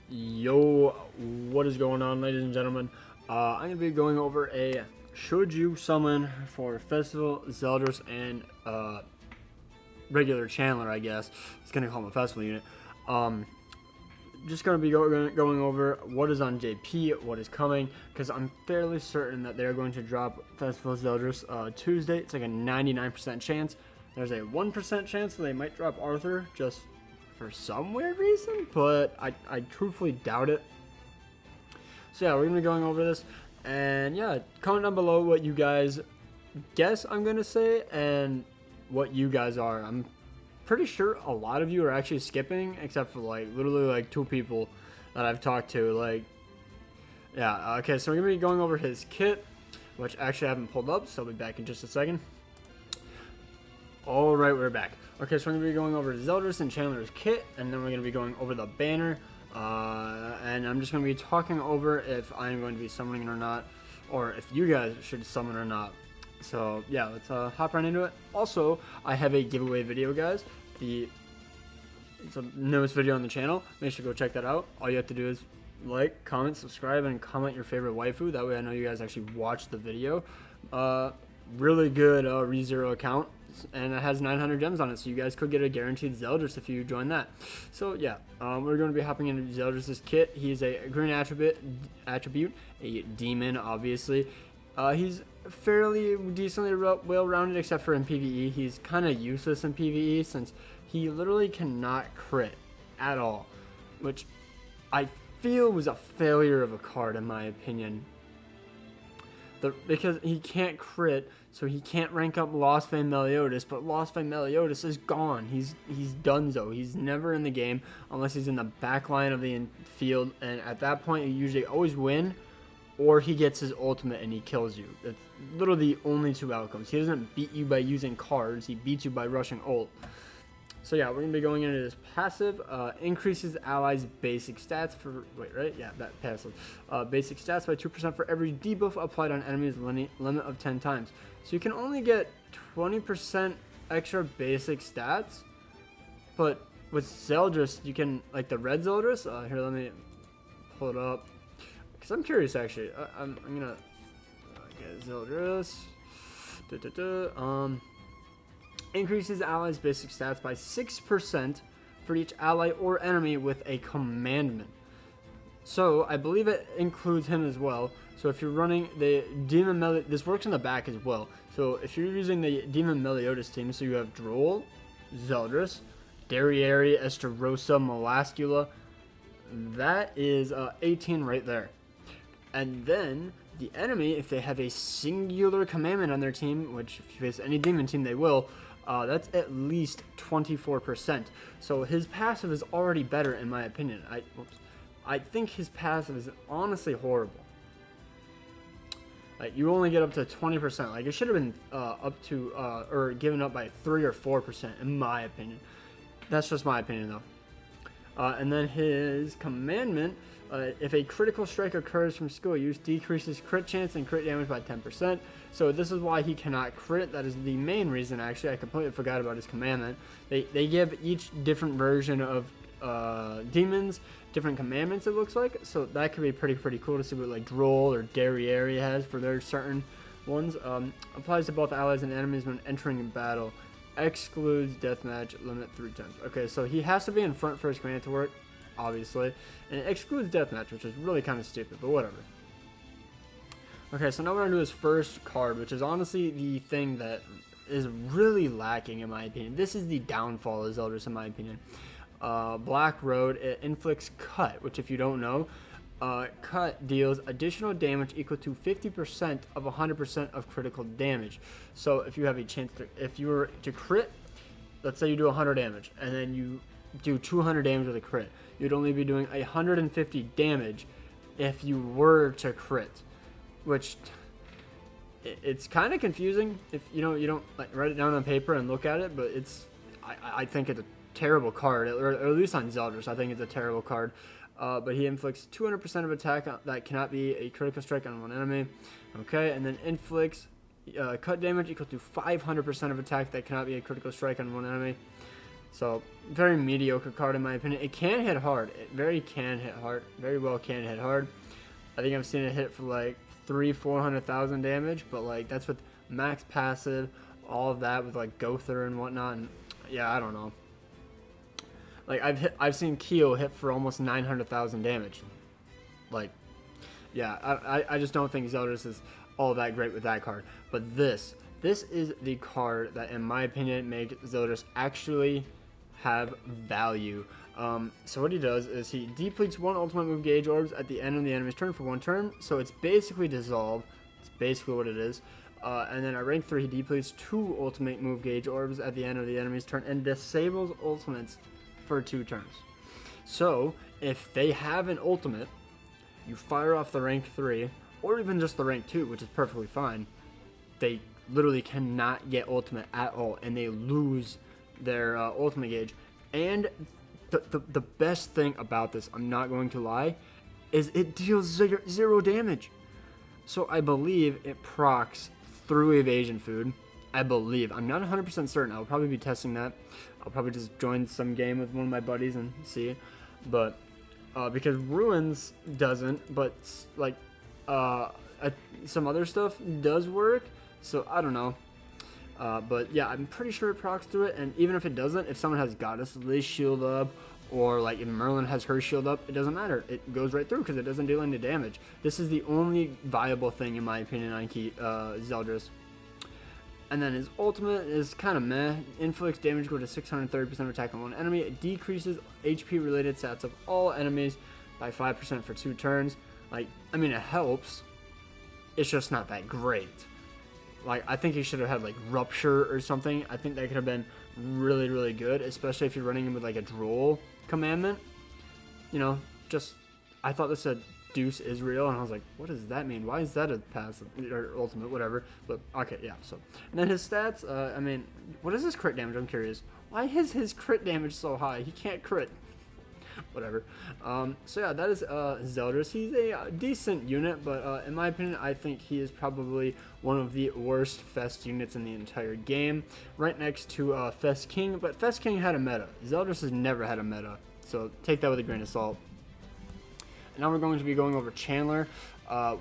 Yo, what is going on, ladies and gentlemen? I'm going to be going over a should you summon for Festival, ZELDRIS, and regular Chandler, I guess. It's going to call him a Festival unit. Just going to be going over what is on JP, what is coming, because I'm fairly certain that they're going to drop Festival ZELDRIS Tuesday. It's like a 99% chance. There's a 1% chance that they might drop Arthur, just for some weird reason, but I truthfully doubt it. So yeah, we're gonna be going over this, and yeah, comment down below what you guys guess I'm gonna say and what you guys are. I'm pretty sure a lot of you are actually skipping, except for like literally like 2 people that I've talked to. Like, yeah, okay, so we're gonna be going over his kit, which actually I haven't pulled up, so I'll be back in just a second. Alright, we're back. Okay, so we're going to be going over ZELDRIS and Chandler's kit, and then we're going to be going over the banner, and I'm just going to be talking over if I'm going to be summoning it or not, or if you guys should summon or not. So, yeah, let's hop right into it. Also, I have a giveaway video, guys. It's the newest video on the channel. Make sure to go check that out. All you have to do is like, comment, subscribe, and comment your favorite waifu. That way I know you guys actually watched the video. Really good ReZero account, and it has 900 gems on it, so you guys could get a guaranteed ZELDRIS if you join that. So yeah, we're going to be hopping into ZELDRIS' kit. He's a green attribute, a demon, obviously. He's fairly decently well-rounded, except for in PvE. He's kind of useless in PvE since he literally cannot crit at all, which I feel was a failure of a card in my opinion. Because he can't crit, so he can't rank up Lost Fame Meliodas, but Lost Fame Meliodas is gone. He's donezo. He's never in the game unless he's in the back line of the field, and at that point you usually always win, or he gets his ultimate and he kills you. That's literally the only 2 outcomes. He doesn't beat you by using cards, he beats you by rushing ult. So yeah, we're going to be going into this passive. Increases allies' basic stats for... Wait, right? Yeah, that passive. Basic stats by 2% for every debuff applied on enemies limit of 10 times. So you can only get 20% extra basic stats. But with ZELDRIS, you can... Like the red ZELDRIS... here, let me pull it up. Because I'm curious, actually. I'm going to... Okay, ZELDRIS... Increases allies' basic stats by 6% for each ally or enemy with a commandment. So I believe it includes him as well. So if you're running the Demon Meliodas, this works in the back as well. So if you're using the Demon Meliodas team, so you have Droll, ZELDRIS, Derriere, Estarossa, Melascula, that is 18 right there. And then the enemy, if they have a singular commandment on their team, which if you face any demon team they will, that's at least 24%. So his passive is already better in my opinion. I think his passive is honestly horrible. Like, you only get up to 20%. Like, it should have been up to or given up by 3 or 4% in my opinion. That's just my opinion though. And then his commandment, if a critical strike occurs from skill use, decreases crit chance and crit damage by 10%. So this is why he cannot crit. That is the main reason, actually. I completely forgot about his commandment. They give each different version of demons different commandments, it looks like. So that could be pretty cool to see what like Droll or Derriere has for their certain ones. Applies to both allies and enemies when entering in battle. Excludes deathmatch limit 3 times. Okay, so he has to be in front for his command to work, obviously, and it excludes deathmatch, which is really kind of stupid, but whatever. Okay, so now we're going to do his first card, which is honestly the thing that is really lacking in my opinion. This is the downfall of ZELDRIS in my opinion. Black Road, it inflicts cut, which if you don't know, cut deals additional damage equal to 50% of 100% of critical damage. So if you have a chance to, if you were to crit, let's say you do 100 damage, and then you do 200 damage with a crit, you'd only be doing 150 damage if you were to crit, which it's kind of confusing if you don't like write it down on paper and look at it, but I think it's a terrible card, or at least on ZELDRIS I think it's a terrible card. But he inflicts 200% of attack that cannot be a critical strike on one enemy. Okay, and then inflicts cut damage equal to 500% of attack that cannot be a critical strike on one enemy. So very mediocre card in my opinion. It can hit hard. It very well can hit hard. I think I've seen it hit for like 400,000 damage, but like that's with max passive, all of that with like Gother and whatnot. And yeah, I don't know. Like I've seen Keo hit for almost 900,000 damage. Like, yeah, I just don't think ZELDRIS is all that great with that card. But this is the card that, in my opinion, makes ZELDRIS actually have value. So what he does is he depletes 1 ultimate move gauge orbs at the end of the enemy's turn for 1 turn. So it's basically dissolve. It's basically what it is. And then at rank 3, he depletes 2 ultimate move gauge orbs at the end of the enemy's turn and disables ultimates for 2 turns. So if they have an ultimate, you fire off the rank 3 or even just the rank 2, which is perfectly fine. They literally cannot get ultimate at all, and they lose their ultimate gauge. And the best thing about this, I'm not going to lie, is it deals 0 damage. So I believe it procs through evasion food. I believe. I'm not 100% certain. I'll probably be testing that. I'll probably just join some game with one of my buddies and see. But because Ruins doesn't, but like some other stuff does work. So I don't know. But yeah, I'm pretty sure it procs through it. And even if it doesn't, if someone has Goddess Liz shield up, or like if Merlin has her shield up, it doesn't matter. It goes right through because it doesn't deal any damage. This is the only viable thing, in my opinion, on ZELDRIS. And then his ultimate is kind of meh. Inflicts damage equal to 630% of attack on one enemy. It decreases HP related stats of all enemies by 5% for 2 turns. Like, I mean, it helps. It's just not that great. Like, I think he should have had like Rupture or something. I think that could have been really, really good, especially if you're running him with like a Droll commandment. You know, just, I thought this said Deuce Israel, and I was like, what does that mean? Why is that a passive or ultimate, whatever? But okay, yeah. So, and then his stats. I mean, what is his crit damage? I'm curious. Why is his crit damage so high? He can't crit. Whatever. So yeah, that is ZELDRIS. He's a decent unit, but in my opinion, I think he is probably one of the worst Fest units in the entire game, right next to Fest King. But Fest King had a meta. ZELDRIS has never had a meta, so take that with a grain of salt. And now we're going to be going over Chandler,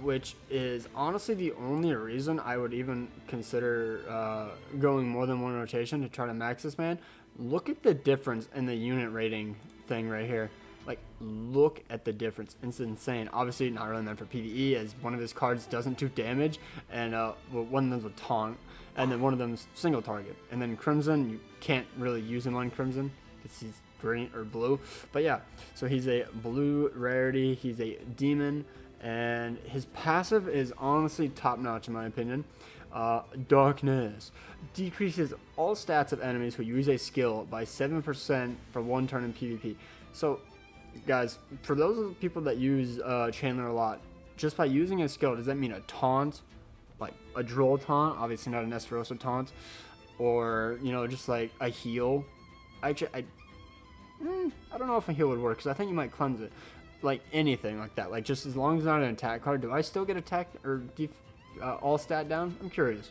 which is honestly the only reason I would even consider going more than 1 rotation to try to max this man. Look at the difference in the unit rating thing right here. Like, look at the difference. It's insane. Obviously not really meant for PvE, as one of his cards doesn't do damage, and well, one of them's a taunt, and then one of them's single target. And then Crimson, you can't really use him on Crimson because he's green or blue. But yeah, so he's a blue rarity. He's a demon, and his passive is honestly top notch in my opinion. Darkness decreases all stats of enemies who use a skill by 7% for 1 turn in PvP. So guys, for those people that use Chandler a lot, just by using a skill, does that mean a taunt, like a Droll taunt, obviously not an Esterosa taunt, or, you know, just like a heal? Actually, I don't know if a heal would work, because I think you might cleanse it. Like anything like that, like just as long as it's not an attack card. Do I still get attack or all stat down? I'm curious.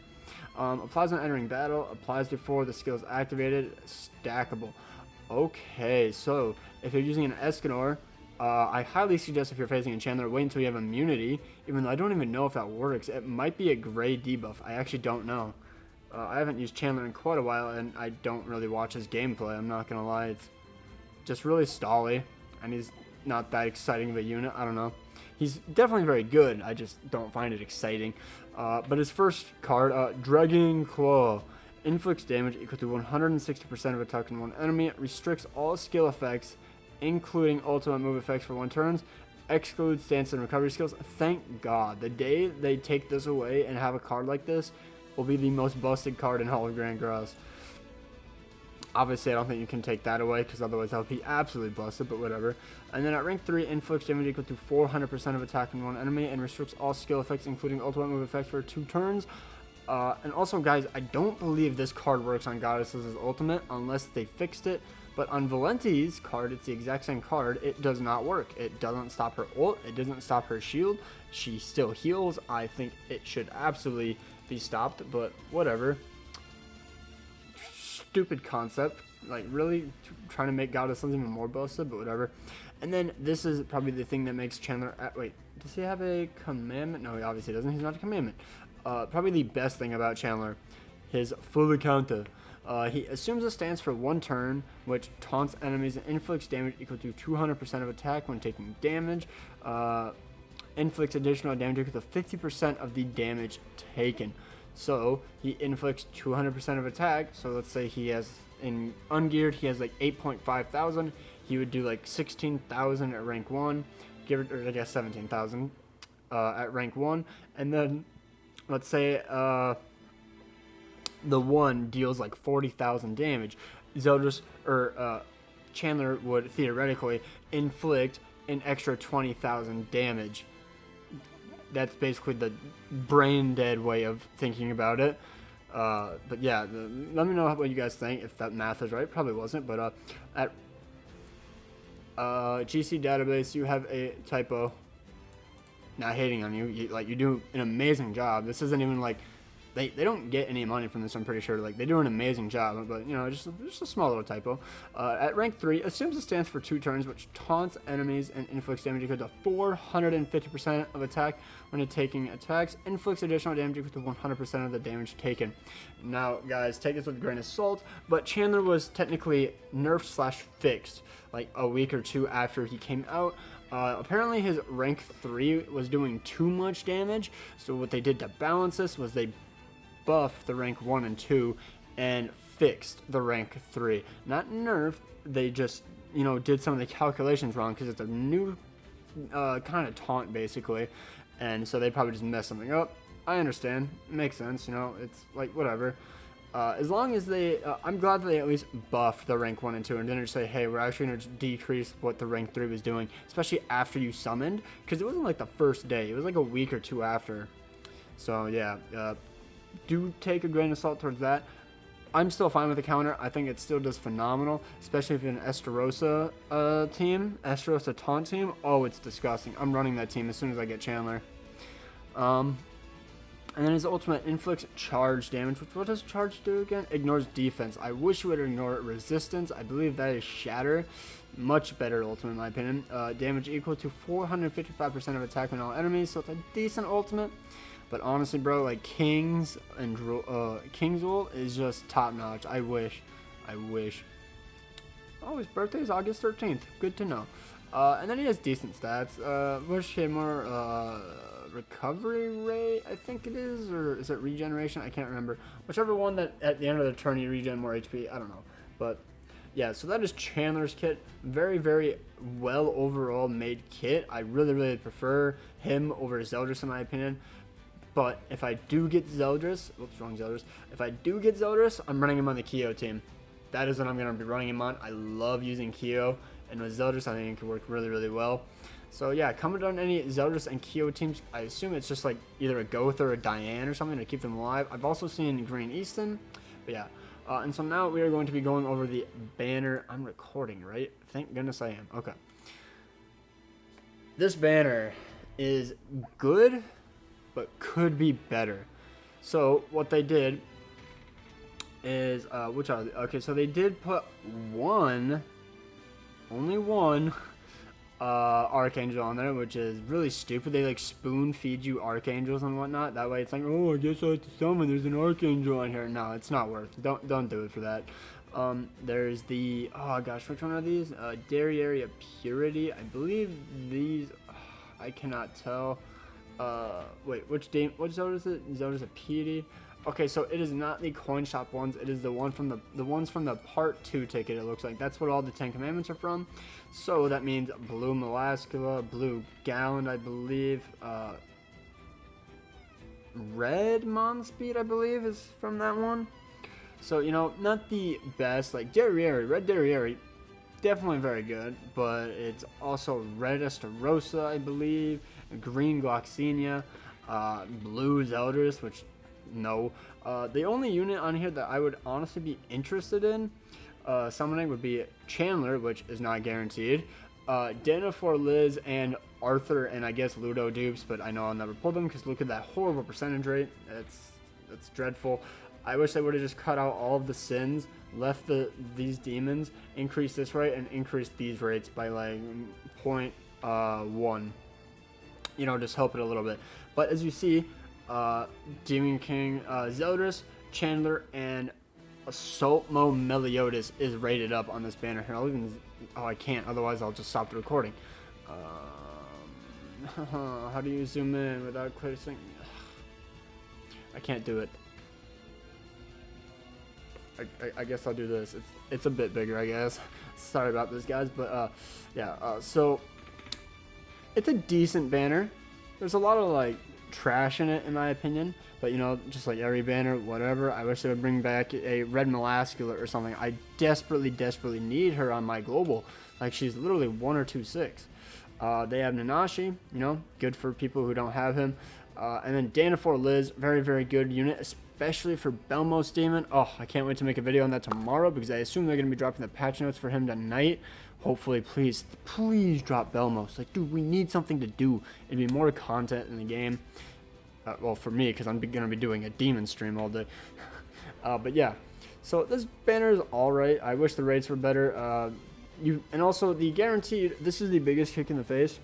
Applies when entering battle, applies before the skill is activated, stackable. Okay, so if you're using an Escanor, I highly suggest if you're facing a Chandler, wait until you have immunity, even though I don't even know if that works. It might be a gray debuff. I actually don't know. I haven't used Chandler in quite a while, and I don't really watch his gameplay. I'm not going to lie. It's just really stally, and he's not that exciting of a unit. I don't know. He's definitely very good. I just don't find it exciting. But his first card, Dragging Claw, inflicts damage equal to 160% of attack on one enemy. It restricts all skill effects, including ultimate move effects for 1 turn. Excludes stance and recovery skills. Thank God. The day they take this away and have a card like this will be the most busted card in Hall of Grand Cross. Obviously, I don't think you can take that away, because otherwise that would be absolutely busted, but whatever. And then at rank 3, inflicts damage equal to 400% of attack on one enemy, and restricts all skill effects, including ultimate move effects, for 2 turns. And also, guys, I don't believe this card works on Goddess's ultimate, unless they fixed it. But on Valenti's card, it's the exact same card. It does not work. It doesn't stop her ult. It doesn't stop her shield. She still heals. I think it should absolutely be stopped, but whatever. Stupid concept. like really trying to make Goddess even more busted, but whatever. And then this is probably the thing that makes Chandler. Wait, does he have a commandment? No, he obviously doesn't. He's not a commandment. Probably the best thing about Chandler, his full counter. He assumes a stance for 1 turn, which taunts enemies and inflicts damage equal to 200% of attack when taking damage. Inflicts additional damage equal to 50% of the damage taken. So he inflicts 200% of attack. So let's say he has in ungeared, he has like 8.5 thousand. He would do like 16,000 at rank 1, give it, or I guess 17,000 at rank 1, and then let's say the 1 deals like 40,000 damage. ZELDRIS or Chandler would theoretically inflict an extra 20,000 damage. That's basically the brain dead way of thinking about it. But yeah, let me know what you guys think, if that math is right. Probably wasn't, but at GC database, you have a typo. Not hating on you, you do an amazing job. This isn't even like they don't get any money from this. I'm pretty sure like they do an amazing job, but you know, just a small little typo. At rank 3, assumes a stance for 2 turns, which taunts enemies and inflicts damage equal to 450% of attack when taking attacks. Inflicts additional damage equal to 100% of the damage taken. Now, guys, take this with a grain of salt, but Chandler was technically nerfed / fixed like a week or 2 after he came out. Apparently his rank 3 was doing too much damage, so what they did to balance this was they buffed the rank 1 and 2 and fixed the rank 3. Not nerfed, they just, you know, did some of the calculations wrong because it's a new kind of taunt basically, and so they probably just messed something up. I understand, it makes sense, you know, it's like whatever. As long as they, I'm glad that they at least buffed the rank 1 and 2 and didn't just say, hey, we're actually going to decrease what the rank 3 was doing, especially after you summoned, because it wasn't like the first day, it was like a week or 2 after. So yeah, do take a grain of salt towards that. I'm still fine with the counter. I think it still does phenomenal, especially if you're an Estarossa team, Estarossa taunt team. Oh, it's disgusting. I'm running that team as soon as I get Chandler. And then his ultimate inflicts charge damage, which what does charge do again? Ignores defense. I wish you would ignore resistance. I believe that is shatter. Much better ultimate in my opinion. Damage equal to 455% of attack on all enemies, so it's a decent ultimate. But honestly, bro, like King's and King's ult is just top notch. I wish. Oh, his birthday is August 13th. Good to know. And then he has decent stats. Wish he had more recovery rate, I think it is, or is it regeneration? I can't remember. Whichever one that at the end of the turn you regen more HP. I don't know. But yeah, so that is Chandler's kit. Very, very well overall made kit. I really, really prefer him over ZELDRIS in my opinion. But if I do get ZELDRIS, oops, wrong ZELDRIS. If I do get ZELDRIS, I'm running him on the Kyo team. That is what I'm going to be running him on. I love using Kyo, and with ZELDRIS, I think it can work really, really well. So yeah, comment on any ZELDRIS and Kyo teams. I assume it's just like either a Goth or a Diane or something to keep them alive. I've also seen Green Easton, but yeah. And so now we are going to be going over the banner. I'm recording, right? Thank goodness I am. Okay. This banner is good, but could be better. So what they did is, okay, so they did put only one Archangel on there, which is really stupid. They like spoon feed you Archangels and whatnot. That way it's like, oh, I guess I have to summon. There's an Archangel on here. No, it's not worth. Don't do it for that. There's the, oh gosh, which one are these? Dairy Area Purity. I believe these. I cannot tell. Wait, what zone is it? Zone is a Piety. Okay, so it is not the coin shop ones. It is the one from the ones from the part 2 ticket. It looks like that's what all the 10 commandments are from. So that means blue Melascula, blue Gallant, I believe. Red Monspeed, I believe, is from that one. So you know, not the best. Like Derriere, red Derriere, definitely very good, but it's also red Estarossa, I believe. Green Gloxinia, blue ZELDRIS, which no. The only unit on here that I would honestly be interested in summoning would be Chandler, which is not guaranteed. Dana for Liz and Arthur and I guess Ludo dupes, but I know I'll never pull them because look at that horrible percentage rate. That's dreadful. I wish they would have just cut out all of the sins, left these demons, increased this rate, and increased these rates by like 0.1. You know, just help it a little bit. But as you see, Demon King ZELDRIS, Chandler, and Assault Mode Meliodas is rated up on this banner here. I'll even, oh, I can't, otherwise I'll just stop the recording. How do you zoom in without clicking? I can't do it. I guess I'll do this. It's a bit bigger, I guess. Sorry about this, guys, but yeah. So it's a decent banner. There's a lot of like trash in it, in my opinion. But you know, just like every banner, whatever. I wish they would bring back a Red Melascula or something. I desperately need her on my global. Like, she's literally 1 or 2 6. They have Nanashi, you know, good for people who don't have him. And then Danafor Liz, very good unit, especially for Belmos Demon. Oh, I can't wait to make a video on that tomorrow, because I assume they're going to be dropping the patch notes for him tonight. Hopefully, please drop Belmos. Like, dude, we need something to do. It'd be more content in the game. Well, for me, because I'm going to be doing a demon stream all day. But yeah, so this banner is alright. I wish the rates were better. And also, the guaranteed, this is the biggest kick in the face.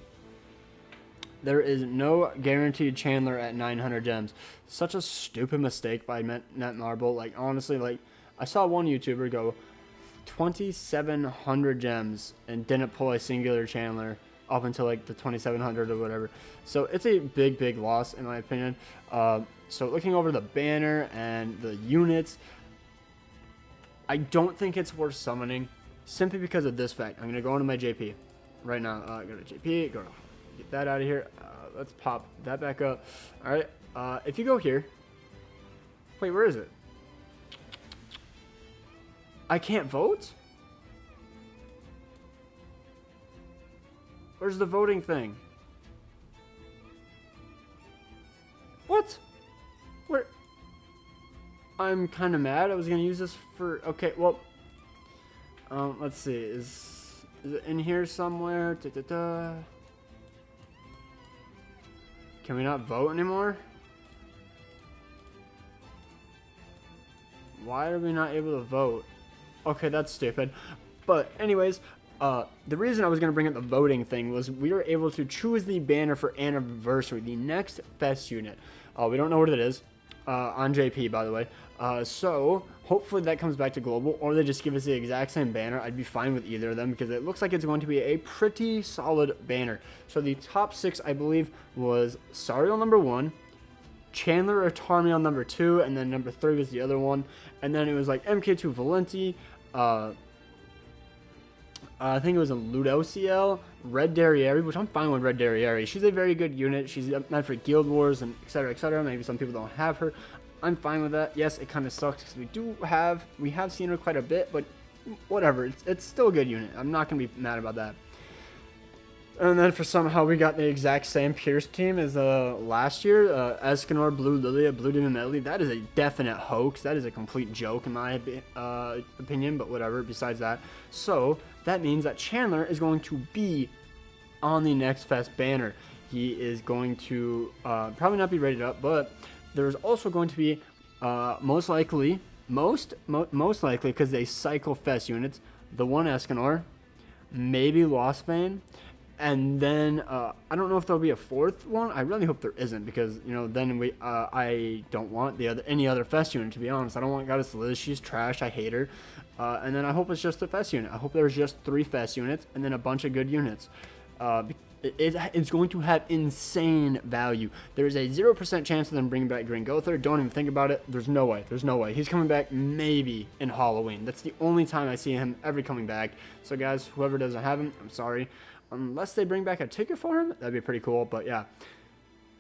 There is no guaranteed Chandler at 900 gems. Such a stupid mistake by Netmarble. Like, honestly, like, I saw one YouTuber go 2,700 gems and didn't pull a singular Chandler up until like the 2,700 or whatever. So it's a big loss, in my opinion. So looking over the banner and the units, I don't think it's worth summoning, simply because of this fact. I'm going to go into my JP right now. Go to JP, get that out of here. Let's pop that back up. All right. If you go here, wait, where is it? I can't vote? Where's the voting thing? What? Where? I'm kind of mad. I was going to use this for... Okay, well... let's see. Is it in here somewhere? Can we not vote anymore? Why are we not able to vote? Okay, that's stupid. But anyways, the reason I was going to bring up the voting thing was we were able to choose the banner for Anniversary, the next Fest unit. We don't know what it is, on JP, by the way. So hopefully that comes back to Global, or they just give us the exact same banner. I'd be fine with either of them, because it looks like it's going to be a pretty solid banner. So the top 6, I believe, was Sariel number 1, Chandler or Tarmiel number 2, and then number 3 was the other one. And then it was like MK2 Valenti, I think it was a Ludociel, Red Derriere, which I'm fine with Red Derriere. She's a very good unit. She's meant for Guild Wars and etc. etc. Maybe some people don't have her. I'm fine with that. Yes, it kind of sucks because we have seen her quite a bit, but whatever. It's still a good unit. I'm not going to be mad about that. And then for somehow we got the exact same Pierce team as last year. Escanor, Blue Lilia, Blue Demon Medley. That is a definite hoax. That is a complete joke in my opinion, but whatever, besides that. So that means that Chandler is going to be on the next Fest banner. He is going to probably not be rated up, but there's also going to be most likely, because they cycle Fest units, the one Escanor, maybe Lost Vein. And then, I don't know if there'll be a 4th one. I really hope there isn't, because, you know, then I don't want any other Fest unit, to be honest. I don't want Goddess Liz. She's trash. I hate her. And then I hope it's just a Fest unit. I hope there's just 3 Fest units and then a bunch of good units. It's going to have insane value. There's a 0% chance of them bringing back Green Gother. Don't even think about it. There's no way. There's no way. He's coming back maybe in Halloween. That's the only time I see him ever coming back. So, guys, whoever doesn't have him, I'm sorry. Unless they bring back a ticket for him, that'd be pretty cool. But yeah,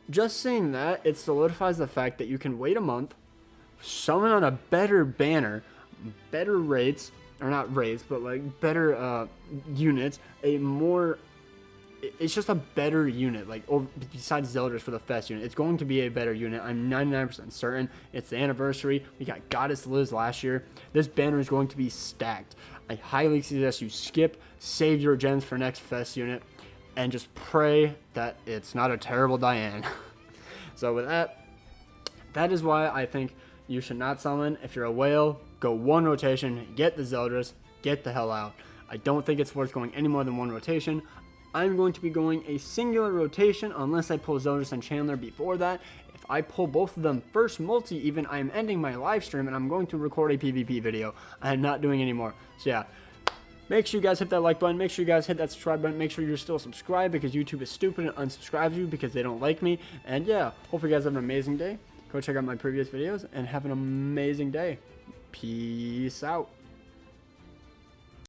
just seeing that, it solidifies the fact that you can wait a month, summon on a better banner, better rates, or not rates, but like better units, it's just a better unit, like besides ZELDRIS for the Fest unit. It's going to be a better unit. I'm 99% certain. It's the anniversary. We got Goddess Liz last year. This banner is going to be stacked. I highly suggest you skip, save your gems for next Fest unit, and just pray that it's not a terrible Diane. So with that is why I think you should not summon. If you're a whale, go 1 rotation, get the ZELDRIS, get the hell out. I don't think it's worth going any more than 1 rotation. I'm going to be going a singular rotation unless I pull ZELDRIS and Chandler before that. If I pull both of them first multi even, I'm ending my live stream and I'm going to record a PvP video. I am not doing any more. So yeah, make sure you guys hit that like button. Make sure you guys hit that subscribe button. Make sure you're still subscribed because YouTube is stupid and unsubscribes you because they don't like me. And yeah, hopefully you guys have an amazing day. Go check out my previous videos and have an amazing day. Peace out.